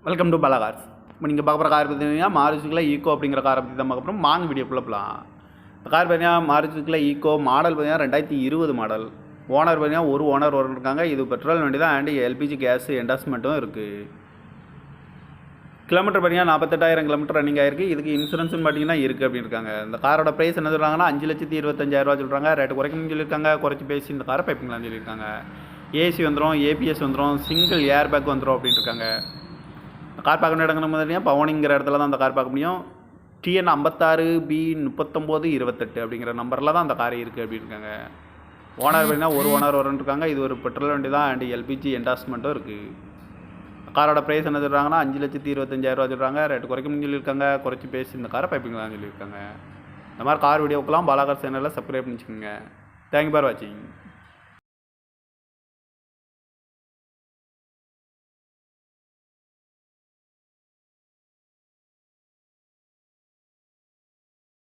Welcome to Bala cars. இப்போ நீங்கள் பார்க்க போகிற கார் பார்த்தீங்கன்னா மாருதிக்குள்ள ஈக்கோ அப்படிங்கிற காரை பற்றி தான் பார்க்க போகிறோம். வாங்க வீடியோக்குள்ளே போகலாம். இந்த கார் பார்த்தீங்கன்னா மாருதிக்குள்ள ஈக்கோ மாடல் பார்த்தீங்கன்னா 2020 மாடல். ஓனர் பார்த்தீங்கன்னா ஒரு ஓனர் இருக்காங்க. இது பெட்ரோல் வண்டி தான் அண்ட் எல்பிஜி கேஸ் என்டாஸ்மெண்ட்டும் இருக்குது. கிலோமீட்டர் பார்த்தீங்கன்னா 48,000 கிலோமீட்டர் ரன்னிங் ஆயிருக்கு. இதுக்கு இன்சூரன்ஸ்னு பார்த்தீங்கன்னா இருக்குது அப்படின்னு இருக்காங்க. இந்த காரோட ப்ரைஸ் என்ன சொல்கிறாங்கன்னா 5,25,000 சொல்கிறாங்க. ரேட்டு குறைக்கணும்னு சொல்லியிருக்காங்க. குறைச்சி பேசி இந்த காரை பைப்பிங்களான்னு சொல்லியிருக்காங்க. ஏசி வந்துடும், ஏபிஎஸ் வந்துடும், சிங்கிள் ஏர் பேக் வந்துடும் அப்படின்னு இருக்காங்க. கார் பார்க்கணும் இடங்கன்னு பார்த்தீங்கன்னா பவனிங்கிற இடத்துல தான் அந்த கார் பார்க்க முடியும். TN 56B3928 அப்படிங்கிற நம்பரில் தான் அந்த கார் இருக்குது அப்படின்னு இருக்காங்க. ஓனர் பார்த்தீங்கன்னா ஒரு ஓனர் இருக்காங்க. இது ஒரு பெட்ரோல் வண்டி தான் அண்ட் எல்பிஜி என்டாஸ்மெண்ட்டும் இருக்குது. காரோட ப்ரைஸ் என்ன சொல்கிறாங்கன்னா 5,25,000 சொல்கிறாங்க. ரேட்டு குறைக்கணும்னு சொல்லியிருக்காங்க. குறைச்சி பேசி இந்த காரை பைப்பிங்களான்னு சொல்லியிருக்காங்க. இந்த மாதிரி கார் வீடியோக்கெல்லாம் பாலா கார் சேனலில் சப்ஸ்கிரைப் பண்ணிச்சுக்கோங்க. தேங்க்யூ ஃபார் வாட்சிங்.